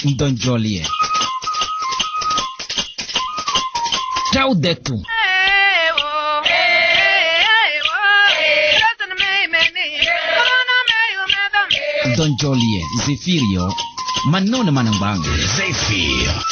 Don Jolie. Ciao detto. Don Jolie, Zefirio, ma non manambang. Zephyr.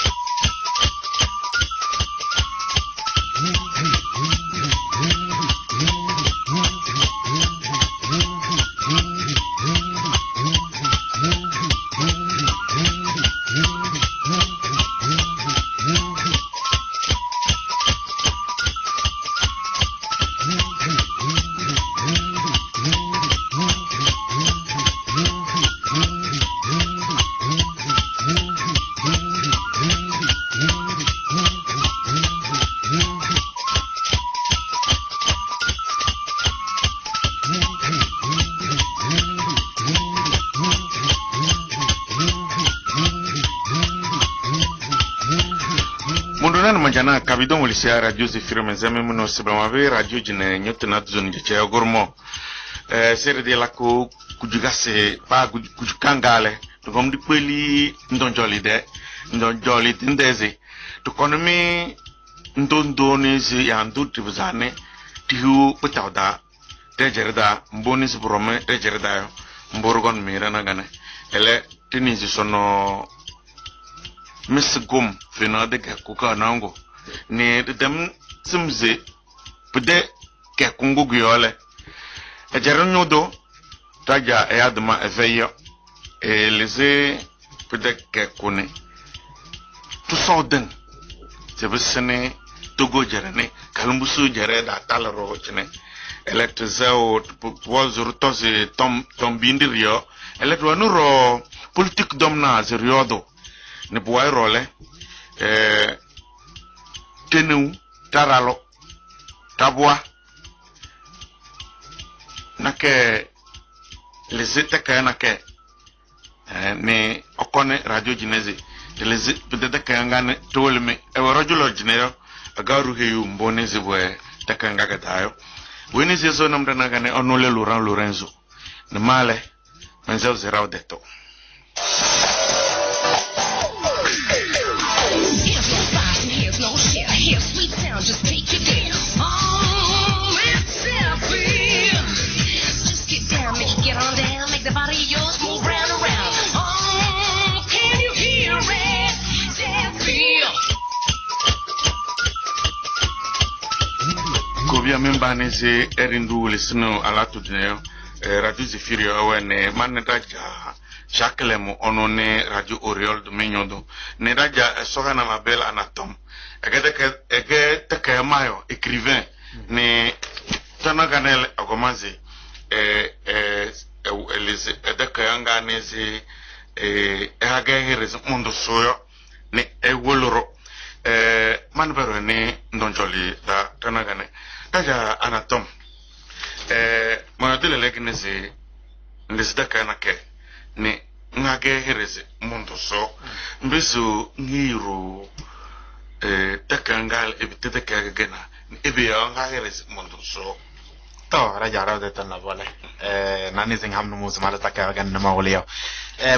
Manjana kabidon ulisia radio Zephyr mezame muno sebamabe radio jine nyote na zone je gormo sere de la ko kujugase pa kujukangale to kom di kweli ndonjoli ndeze to konomi ndondoni zi ya ndu tibuzane tiu putawda tejerda mboni si brome tejerda mborgon mira na gane ele tinisi sono Miss Gum fina de kuka nango ni dem simze pede ke kungu gyole e jeron do taja e adma eveyo e leze pede ke kune tu soden se besene togo jerene kalumbusu jere da talaro chene electrizao wazuru tosi tom bindirio electro nuro politique domna zeriodo ne boy role tenu taralo tabwa nake les etaka nake ne okone radio jineze les peut-être kangane tolme e radio jinero agaru heyu mboneze boy takanga gatayo weni seso namda nagane onole Lorenzo ne male menzel zerao detto. Just take it down. Oh, it's Zephyr. Just get down, make it get on down, make the body of yours move round and round. Oh, can you hear it? Zephyr. Kobia membane se erindu lisino alatu dineo radio Zephyr awene manetaja Jacques onone radio Oriol de Menyodo ne raja sogana mabel anatom ege teke mayo écrivain ne tanaganel agomaze elise edeke yanga nezi hage heres mundo soyo ne ewoloro manbero ne ndonjoli da tanagane taja anatom monadele legnezi ndesdaka nake ne ngage heres mundo so mbezu ngiru takangal ebitete kagena ebe yanga heres mundo so to rajara de tan vole nani sing hamnu musmala takagan na mawliyo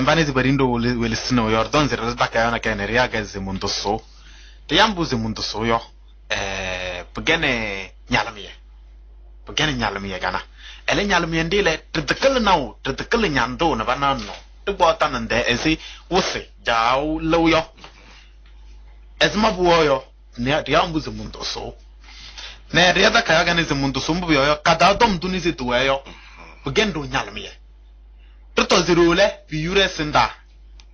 mbani zibarindo welisno yordon zira takayana keneria gaz mundo so te yambu ze mundo so yo pugene nyalamiye gana ele nyalamiye ndile tetekal naw tetekal nyando na banano to bota nande esi wose jaw lawyo ezma buoyo ne yambu ze mundo so ne riada kaya gane ze mundo so mbu yo kada dom tunisi tuweyo pugendo nyalamiye to zirule biure sinda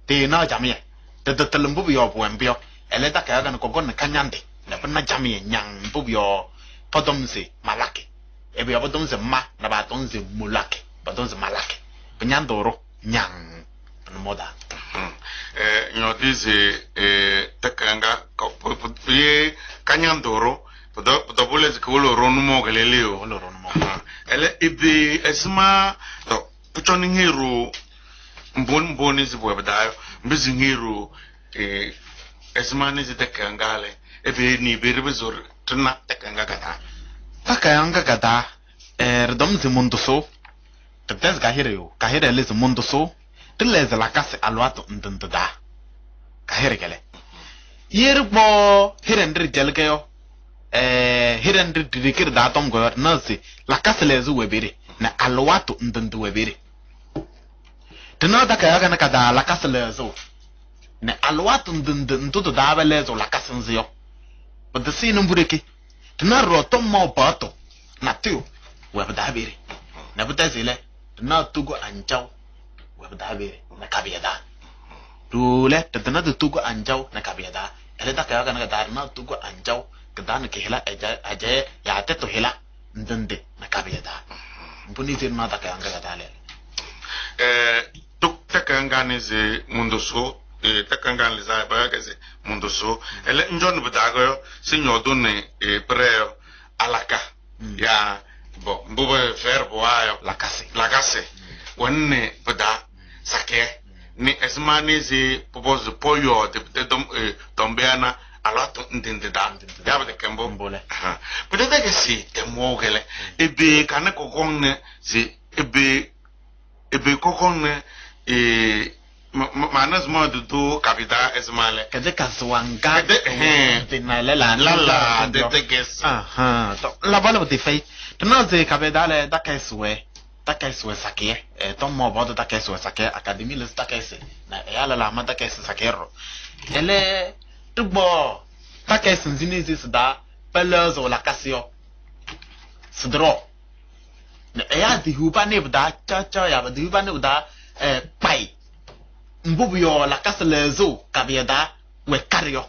te na jamiye de telembu yo buembio ele da kaya gane kogon kanyande na bana jamiye nyang bubyo podomse malake ebe podomse ma na batonze mulake batonze malake nyandoro nyang moda nyodize takanga ko ye kanyandoro podo bole zikolo ronumo galileo ele ibe esma to puchoni ngiru mboni zibwe badayo mbizi ngiru esma ni zitakangale ebe ni beribezor tuna takanga gata redom ze mundo so tdes gahireo kahire le ze mundo so tles la kase alwato ndanda ka hergele yer bo herendri jelge yo herendri dirikir da tom go na si la kasle zu webere na alwatu ndandu webere tana da ka na ka da la kasle zu na alwatu ndandu da bele zu la kasanzi yo but the scene mbureke tana ro tom mo bato na tu webda bere na buta zile tana tugo anjaw webda bere na kabiyada dole tana da tugo anjaw na kabiyada ele da ka na da na tugo anjaw kadana ke hela aje ya teto hela ndende na kabiyada mbuni zirna da ka anga da le tuk takangane ze mundoso takangane za ba gaze mundoso ele njon budago sinyo donne preo alaka ya bo mbuba verbo ayo lakase wonne buda sake ni esmane ze propose poyo de tombeana alato ndende da ya ba de kembo mbole peut-être que si te mogele ebe kana kokonne si ebe kokonne manas mo do kapita esmale kede kaswanga de na la de ges to la bala de fay to no ze kabeda le da kaiswe sake to mo bodo da kaiswe sake academy le da kaise na yala la ma da kaise sakero ele tubo da kaise nzinezi sida pelos o la kasio sidro na ya di huba ne bda cha ya di huba ne bda pai mbubu yo la kasle zo kabeda we kario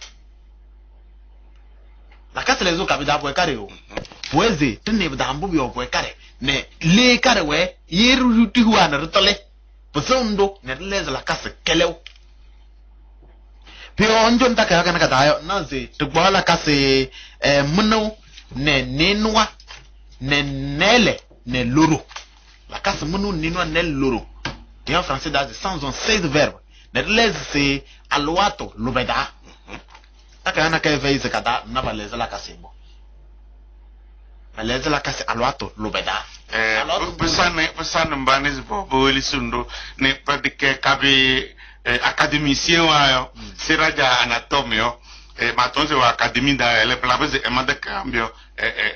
la kasle zo kabeda we kario weze tene bda mbubu yo we kare ne le kare we yeru ruti huwa na rutole posondo ne leza la kase kelew pio onjon ta ka kana ka dayo naze to bala kase muno ne nenwa ne nele ne loro la kase muno nenwa ne loro en français dans 116 verbes ne leza c'est alwato lubeda ta ka kana ka veize kada na baleza la kase bo baleza la kase alwato lubeda pesane mbane bo lisundo ne padike kabe académicien wayo siraja anatomio matonze wa académie da ele plabe e made cambio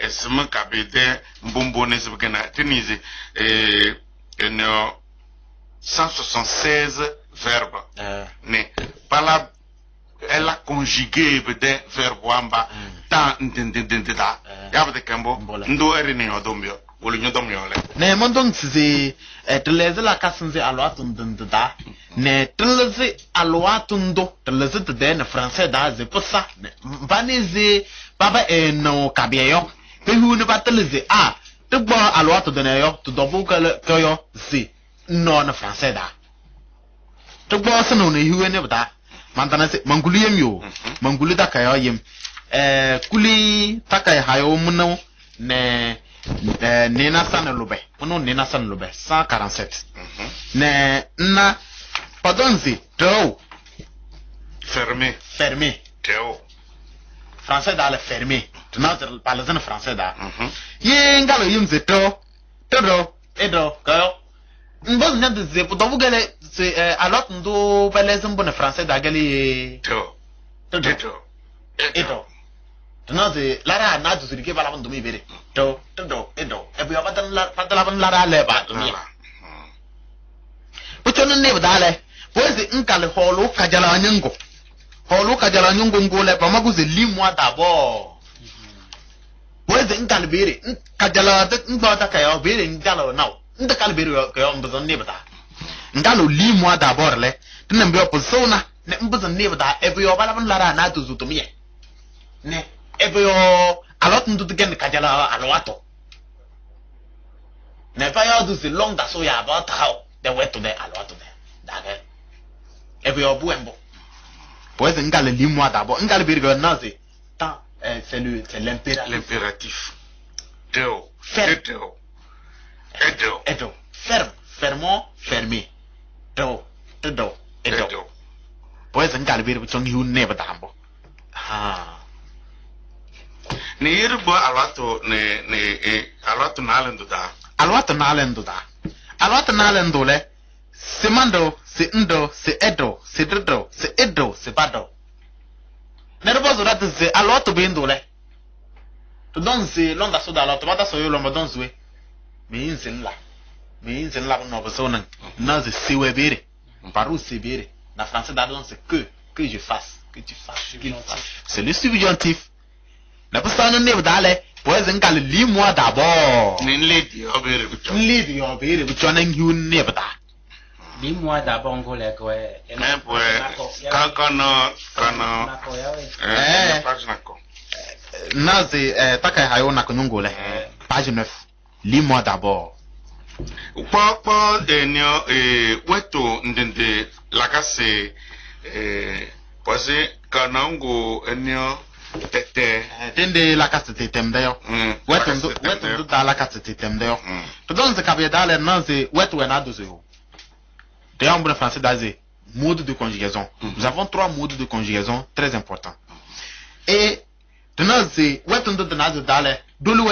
esme kabede mbombo ne sibgena tenize no 176 verbes ne pala elle a conjugué de verbe wamba ta ndendendenda yabde kambo ndo erine odombio wolu nyodomyo le ne mondon tsize teleze la kasenze alwatun dendda ne teleze alwatun do teleze de ne français da ze posa baneze baba no kabieyo pe hu ne bateleze a te gbo alwatu de ne yo to dobu kayo ze no na français da te gbo seno ne hu ne bda mantana se mangulu yem yo mangulu da kayo yem kuli takay hayo muno ne nena san lube ono nena san lube 147 ne na pardonzi to fermé teo français dans le fermé tu n'as pas le français da yengalo yimze to do edo kayo mboz nyande ze do bugale se alot ndo balezum bon français da gali to edo tunaze lara na tu sirike bala ban dumi bere to edo e bu yabadan la padala ban lara le ba dumi puchono ne badale poezi nkale holu kajala nyungo ngole ba maguze limwa dabo poezi nkale bere kajala de ngba ta kayo bere ngalo naw ndakale bere kayo mbazon ne bada ngalo limwa dabo le tunambe opozona ne mbazon ne bada e bu yabala ban lara na tu zutumi ne ebe yo alot ndu gen kajala alwato ne fa yo du se long da so ya about how the way to the alwato de daga ebe yo buembo pues ngale limwa da bo ngale birgo naze ta c'est l'impératif deo edo fermé do edo pues ngale birgo chongi hu ne badambo ne yirbo alwato alwato nalendo da le se mando se ndo se edo se dodo se edo se pardon. Ne repose rat ze alot bindule. To don ze londa so da alot bata so yo lo mo don zwe. Me inzin la no besoin na ze siwe bere. Paru se bere. Na français da don c'est que je fasse, que tu fasses, qu'il fasse. C'est le subjonctif. Na personne ne dale, pois en kal li moi d'abord. Nledi obere bucho. Nledi yo bere bucho na ngi ne bata. Dis-moi d'abord on le quoi. Kono page nako. Na ze takai hayo na kunyungole. Page 9. Lis-moi d'abord. Ukpo enyo wetu ndende lakase pose kanango enyo tete tende lakase tetem dayo. Wetu da lakase tetem dayo. To don ze kabye dale na ze wetu na doze yo. D'ailleurs, en français, c'est mode de conjugaison. Nous avons 3 modes de conjugaison très importants. Et, maintenant, c'est, ouais, tu as dit, d'aller, d'où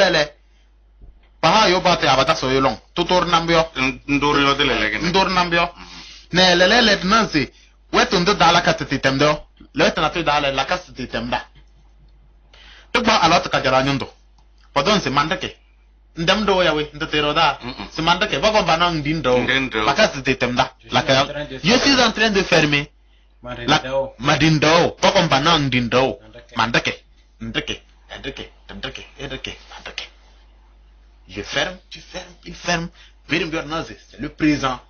paha yo bate abata so yolong, tutor nambio, ndorio de lelege. ndor nambio. Ne lelele, maintenant, c'est, ouais, tu as dit, la casse de temdo, le tu as dit, la casse de temda. Tu vois, alors, tu as dit, nyundo. Pardon, c'est mandake. Ndemdo yawe ndetero da semanda ke bako banang dindo la casse de temda la ka je suis en train de fermer la madindo bako banang dindo mandake ndeke mandake je ferme tu fermes il ferme verim bior naze c'est le présent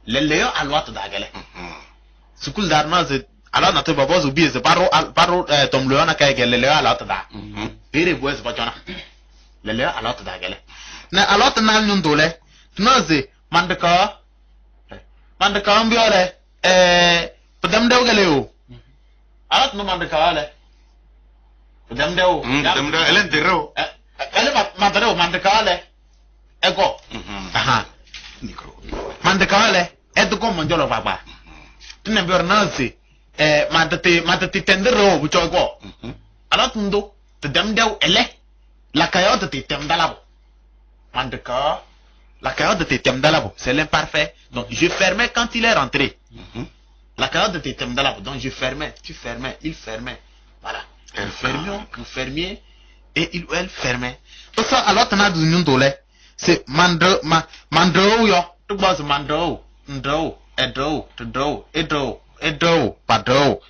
le leo alwat da gale sukul dar naze ala na to babo zubi ze paro tom leona ka gele leo alwat da vere boes bajona le leo alwat da gale na alot na nyundole tunaze mandaka ambiore podam dew galeo alot no mandaka ale podam dew elen dero ele mandaka ale ego aha mandaka ale edugo monjolo baba tunem bior naze mandate tendero bucho ego alot ndo podam dew ele la kayote temdalabo Mandeka, la carotte de tes d'alabo, c'est l'imparfait. Donc, je fermais quand il est rentré. La carotte de tes d'alabo, donc je fermais, tu fermais, il fermait. Voilà. Nous fermiez, et il ou elle fermait. Tout ça, alors, tu as dit c'est mandro yo. Tout le monde c'est mandro. Ndro, edro, padro.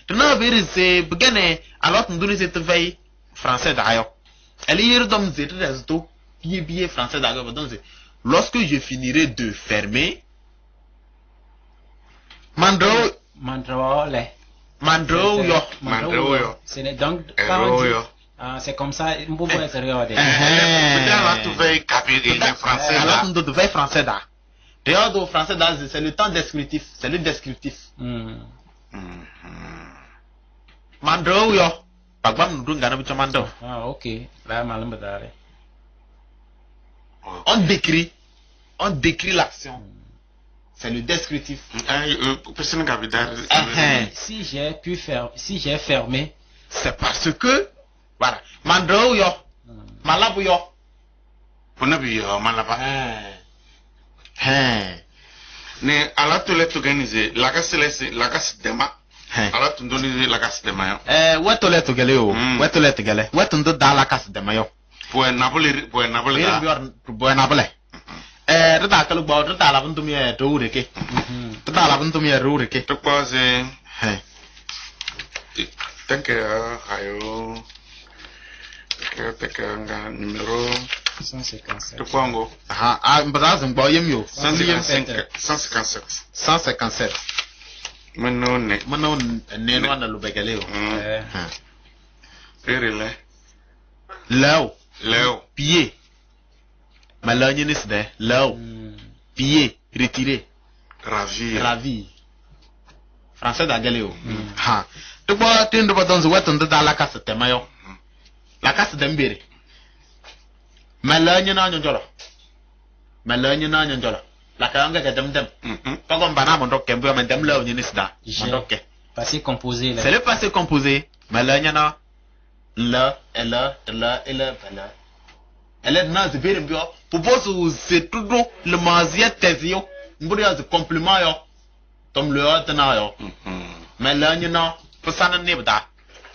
Tu n'as vu, c'est, begane, alors, tu nous dis, c'est veille français d'ailleurs. Elle y est dans les réseaux. Bien français d'accord. Donc lorsque je finirai de fermer mandro yo c'est donc c'est comme ça on peut voir ça regarder peut-être tu veux capter le français là alors tu veux français là d'ailleurs le français là c'est le temps descriptif c'est le descriptif mandro yo pagam nous ngana bicha mando ok là malam badare. On décrit l'action. C'est le descriptif. Si j'ai fermé, c'est parce que, voilà, mandro yo, malabu yo, punabi yo, malaba. Ne ala tu let organiser la casse dema. Ala tu donner la casse dema yo. Ouais tu let galeo, ouais tu let gale, ouais tu dans la casse dema yo. Pues Napoli da. Pues Napoli. Rata kalau bawa rata la bentuk mie dulu ke. Rata la bentuk mie dulu ke. Tu pas tanke hayo. Que nga numéro 157. Tu pongo. Mbada zeng bawa yem yo. 157. Mano ne no ana lu begaleo. Perile. Léo. Pied. Malagnenis de. Léo. Pied. Retiré. Ravi. Français d'Agaleo. Tu vois, tu ne vas dans la casse de maillot. La casse d'embire. Malagna nyonjolo. La kanga de dem. Pas comme banana, mon doc, un peu, mais dem là, nyenis da. Passé composé là. C'est le passé composé. Malagna là, elle est dans ce verbe bio. Pour vous, c'est tout le mazia tesio. Mburi a ce compliment yo. Tom le hot na yo. Mais là, Pusana Nibda.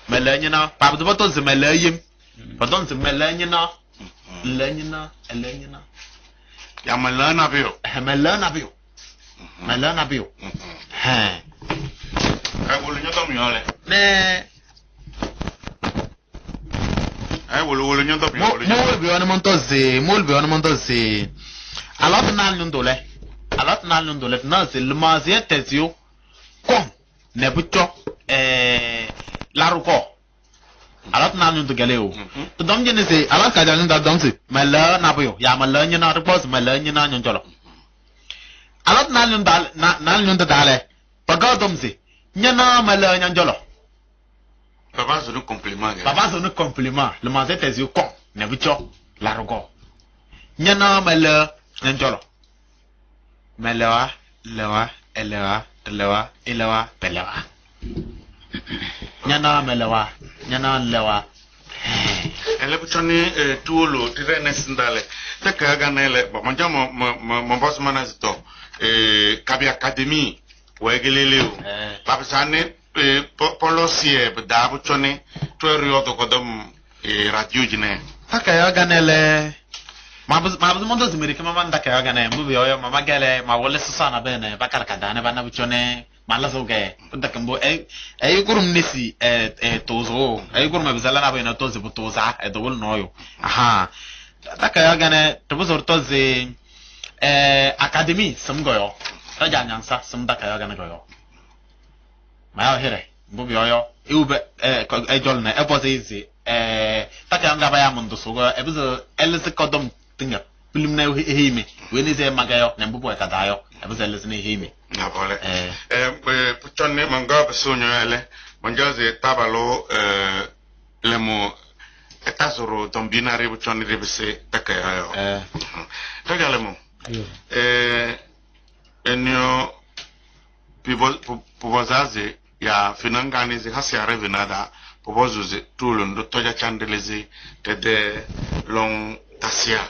Melanina, Pabdotos, Melayim. Pardon, the Melanina. Lenina, Elenina. Yamalana vio. Melana view. Melana view. Ai wolo nyoto miole. Ne. Ai wolo nyoto miole. Mol be on montozi, mol be on montozi. A lot na ndole. A lot na ndole na se le mazie tezio. Kom. Ne bucho laruko. A lot na ndo galeo. To dom jene se ala ka jan da dom se. Mala na boyo. Ya mala nyina to boss mala nyina nyolo. A lot na ndal na ndo dale. Paga dom se. Nyana mala nyolo. Papa c'est un compliment. Papa c'est un compliment. Le mazie tezio kom. Ne bucho laruko. Nyana mala nyolo. Mala lewa elewa elewa pelewa. Nyana melewa nyana lewa. Elle peut donner tout le terrain sindale. T'as qu'à gagner le bon moi mon boss manazito Kabi Academy ouais geleleo. Papa ça ne policier d'abo chone toi rio to kodom radio jine. T'as qu'à gagner le mabuz mondo zimiri kama manda qu'à gagner mbubi oyo mama gele ma wole susana bene bakala kadane bana buchone malazo ge ndakambo gurum nisi tozo gurum abizala na bena tozo butoza dowol noyo aha taka gane to buzor toze academy samgoyo ta janyansa sam taka gane goyo ma here mbubi oyo ube jolna ebozizi taka ngaba ya mundu sugo ebuzo elise kodom tinga film na hime weni ze magayo na mbubu ekadayo ebuzo elise na hime. Na vole. Putonne manga besonyo ele. Manjaze tabalo le mo etasoro tombina rebu choni rebese takayo. Regale mo. Enyo pivozaze ya finanganize hasi arevenada pobozuze tulondo toja chandeleze tede long tasia.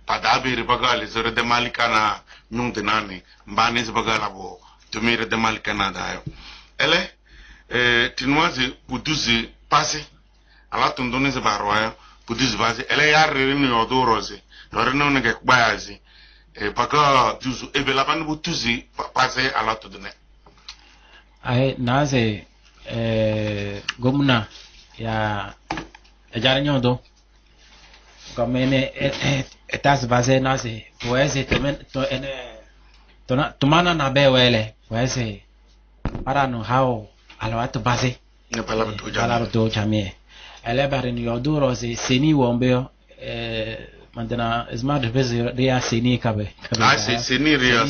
Padabi ribagali zore de malikana nung denani mbani zibagala bo tumire de malikana dayo ele tinwazi puduzi pasi ala tunduni zibarwayo puduzi bazi ele yarre ni odorozi lore no nge bayazi baga duzu ebela ban butuzi pasi ala tudune ai naze gomna ya jaranyodo kamene etas base nase poese tomana na bewele poese para no hao alawatu base ne pala to jamie ele bare ni oduro se seni wombeo mandana esma de base ria seni kabe ah seni ria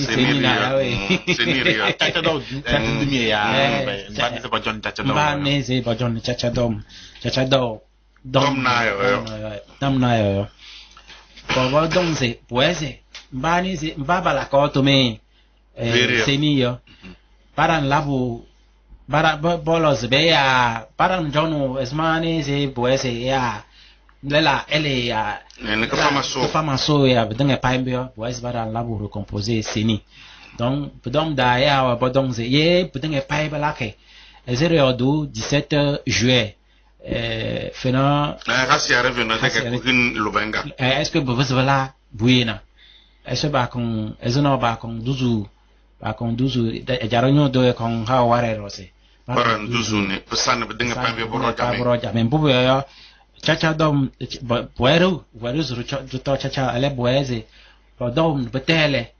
tacha do dumi ya mbani se bajon tacha do mbani se bajon chacha do dom na yo Bobo donze puese mbani se mbaba la koto me seniyo paran labu bara bolos be ya paran jono esmani se puese ya lela ele ya ne famaso ya bedenge paimbio puese bara labu recomposer seni donc bedom da ya wa bodonze ye bedenge paiba lake 17 juillet fena kasi arrive na de kukin lubenga est-ce que vous voilà buena est-ce ba kon ezono ba kon duzu jaronyo do kon ha ware rose baran duzu ne pesana bedinga pambe boroja men bubu yo chacha dom bueru zuru to chacha ale bueze dom betele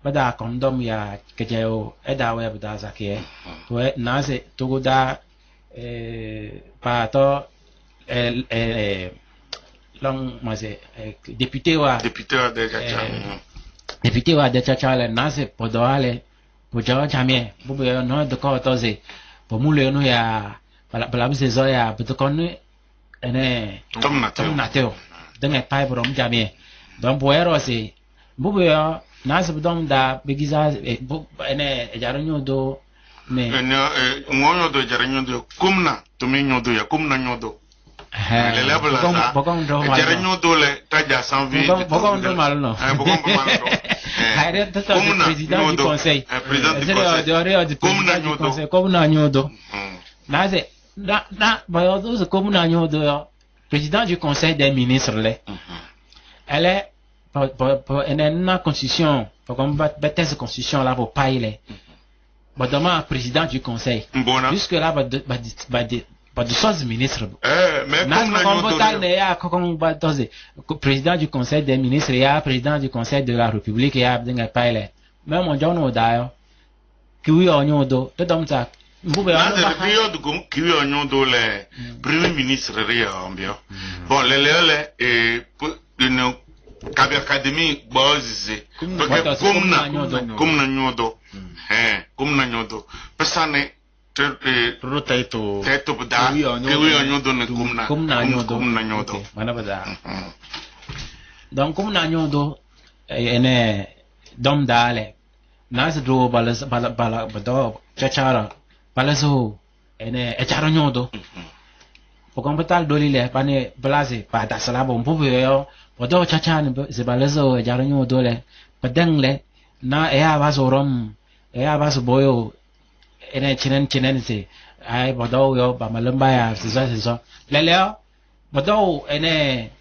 bada kon dom ya kejeo edawe bada zakie to naze togoda pato long maze député wa de chacha le nase podoale pojawa chamie bubu yo no de ko toze pomule no ya bala bise zo ya betokonu ene tomna teo denge pai brom jamie don boero se bubu yo nase bidom da begiza ene jaronyo do me ngono do jaranyo do kumna tuminyo do ya kumna nyodo le lebla sa jaranyo do le taja sanvi bokon do mal no bokon do mal do hayre to président du conseil président du conseil kumna nyodo là c'est là bah c'est comme un président du conseil des ministres là elle est pour une constitution pour combattre cette constitution là pour pas il bah demain président du conseil jusque là bah de 16 ministres mais comme président du conseil des ministres il y a président du conseil de la république il y a dingue pas il même on jonne d'ailleurs qui on yodo de dom ça qui on yodo le premier ministre réambio bon les et une académie base comme na nyodo comme na nyodo personne teto bda qui on nyodo ne comme na nyodo mana bada donc comme na nyodo ene dom dale nas do bala bado chachara balazo ene echaro nyodo pokon betal doli le pane blaze pa da sala bom yo bado chachana ze balazo echaro nyodo le padang le na ya bazorom ya bazo boyo ene chinen se ai bado yo ba malamba ya sizo le bado ene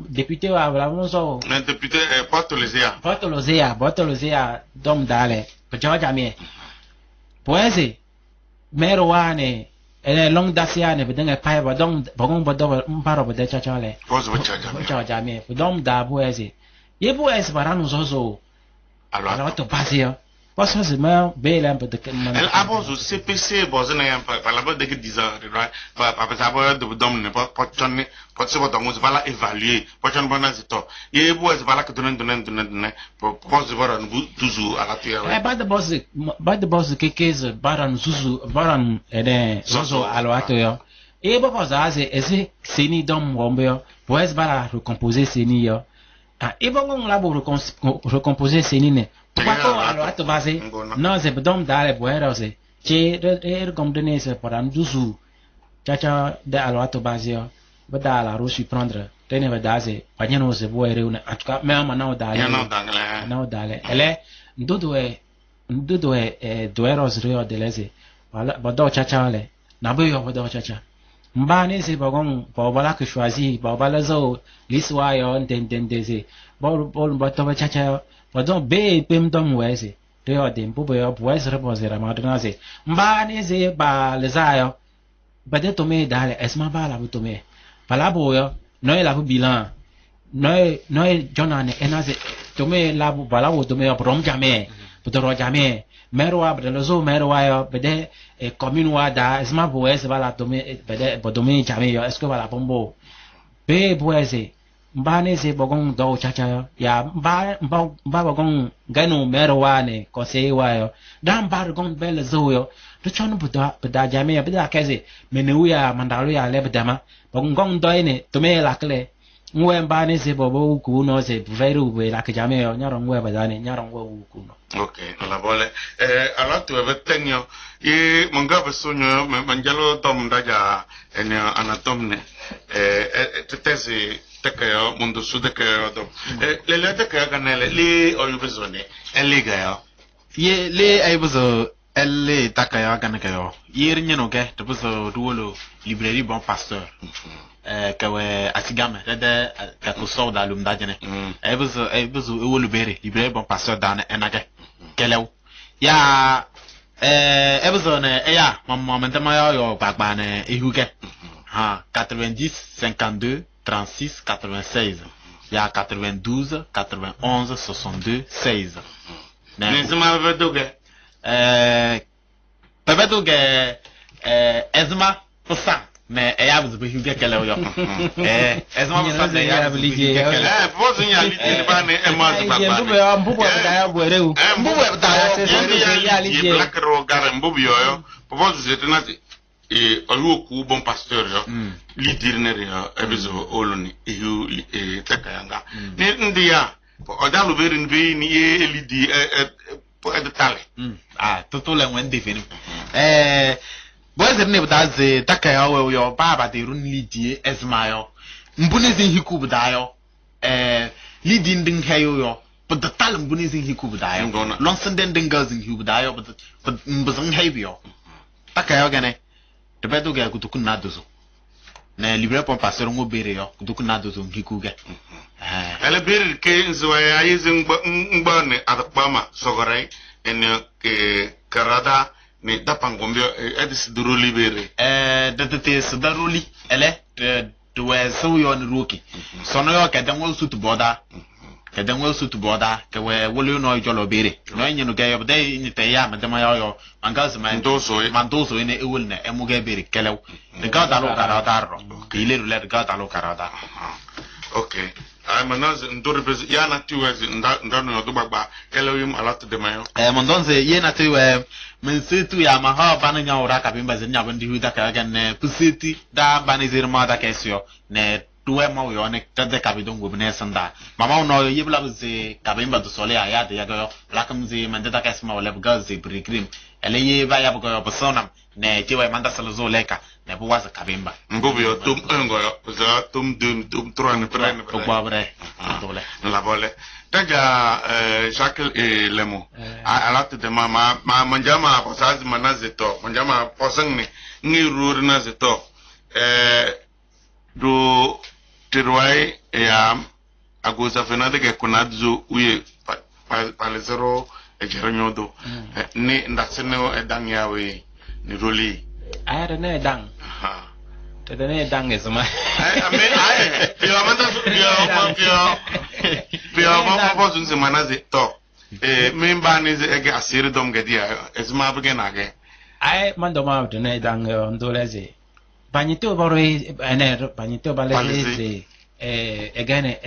député wa vraiment so député Porto Lozea dom dale pejawa jamie poese mero wane ene long dasia ne bedenge pai ba dom bogong bodo mparo bode chachale pejawa jamie dom da poese ye poese baranu so alors to pasio parce que c'est même belle un peu de elle avance au CPC bon ça n'est pas la bonne de 10 ans pas ça va de dom ne pas tonner pas se boto on va évaluer pas tonner bon c'est toi et vous est pas là que donner pour se voir toujours à la tuer ba de boss que baran zuzu baran ene zozo aloato yo e ba cosa c'est seni dom rombe pour bara recomposer seni yo ah e bon on la recomposer seni ne Paco aloato base non c'est dom dale boero c'est che comme donner c'est pour un douzu chacha de aloato base yo bada la roche prendre tene bada c'est panyano se boero en tout cas même maintenant dale ele ndudo e doeros rio de lese bado chacha le na boyo bado chacha mbani c'est bagon bala que choisi bala zo liswa yo ndende c'est bol bato chacha Pardon, B pem dom wese. Rio dem bubo yo wese reposer amadona se. Mbani se ba lezayo. Bade tome dale esma ba la tome. Pala boyo no la bilan. No jonane enaze tome la bala wo tome yo prom jamais. Potoro jamais. Merwa bdelozo merwa yo bede e commune wa da esma bo wese ba la tome bede bodome jamais yo est-ce que ba la bombo. B boese mbane se bogon do chacha ya mba bogon gano merwa ne ko se wayo dan bar gon bel zoyo to chon buda jame buda kaze menu ya mandalu ya le bedama bogon gon do ne to me la kle ngwe mbane se bobo ku no se veru we la jame yo nyaro ngwe badane nyaro ngwe ku no okay la vole alors tu avais tenio e manga besonyo manjalo tom daja ene anatomne tetesi tekayo mundo sude kayo do le tekayo kanele le oyu bezone eligayo ye le ay bezo elle takayo kanakayo yer nyeno ke to bezo duolo librairie bon pasteur kawe asigame de ka ko so da lum da jene ay bezo wolu bere librairie bon pasteur da enage kelew ya bezo ne ya momentement yo bagba ne ihuke ha 90 52 36 96 il y a 92 91 62 16 Nezma vedoge pevedoge ezma posa mais e yabu be huge kele yo ezma posa ne yabu lige posa nya lige ba ne ema ba mbubu da ya bwereu mbubu da ya lige black ro gar mbubu yo posa zetenati e oyoku bon pasteur yo lidirner yo ebezo oloni ehu takayanga ni ndia odalu berin be ni elidi po editale toto le wen defini boys ne bdaze takaya we yo baba de run lidi esmayo mbunizin hikubu dayo lidi ndin hayo yo but the tal mbunizin hikubu dayo lonsen den dingazin hikubu dayo but mbuzin hayo taka yo gene de bedo ga kutuku na dozo na libre pon passer ngo bere yo kutuku na dozo ngiku ga ele bere ke nzwa ya yizi ngbane adakpama sogore en karada ni dapangombio edis duruli bere de daruli ele de we so yo ni roki so no yo ka dan wo suit border ka dan wo suit border ka we wolu no jolo bere no nyi no ga yo de ni te ya ma de ma yo mangas ma mandoso ine ewul ne emu ga bere kelew de ga dalo karada ro ile ru le ga dalo karada okay ay manaz ndore bez ya na tiwez ndano yo dubagba kelew yim alat de mayo mandonze ye na tiwe men situ ya ma ha bana nya ora ka bimba zenya bandi huda ka ga ne pusiti da bani zirma da kesyo ne tuwe ma yo ne tade ka bidongo bne sanda mama no ye bla ze ka bimba do sole ya de ya go la kam ze mande da kesma wala buga ze brigrim ele ye ba ya buga yo persona ne tiwe manda salozo leka ne bu waza ka bimba mbubu yo tum ngo yo za tum dum tum troane prene ko babre dole la vole taja Jacques et Lemo alat de mama manjama posaz manazeto manjama posang ni rur nazeto do tirwai ya agoza fenade ke kunadzu uye palezero e jeronyodo ni ndaksene edang yawe ni roli ayada ne dang te ne dang esma yo amanda yo mama bosun se manazeto memba ni ze ege asiri dom gedia esma bege nage ay mando ma de ne dang ndoleze Bagnito vorrei bagnito balese egane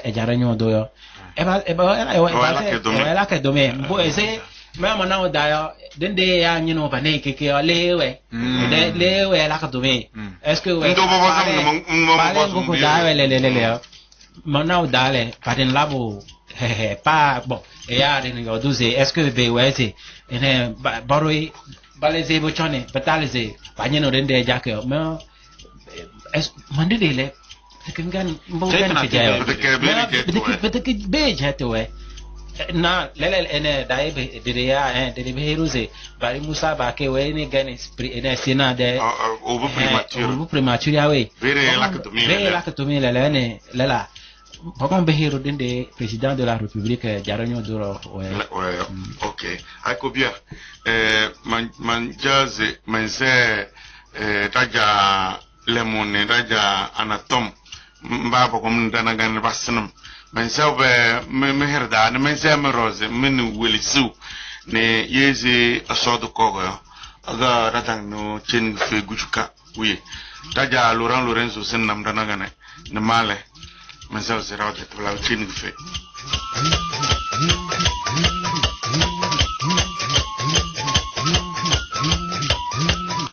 ejaranyo doyo la ke dome bo ese mama na da yo dende ya nyino bane keke lewe lewe la ke dome est-ce que ndo bobo sam mo da le mana dale paden labo pa bon e ya ni yo duze est-ce que be wese ene boroi balese bo chone batalese banyeno dende jake me es mandele le kengan mbogan fijayo beteke be jato we na lele ene daibe diria de beruze bari musa ba ke we ne gane ene sina de obu premature we vere la que tomile lele ne lela Bakon Behiro dende président de la République Jaranyo Duro ouais OK ako bien man jaze manse taja lemone taja anatom mba bakom dana gan basnam manse be meherda ne manse me rose men welisu ne yeze asodo kogo aga ratang no chen fe gujuka oui taja Lorenzo sen nam dana gane ne male Mas eu será o que tu lá o time que fez.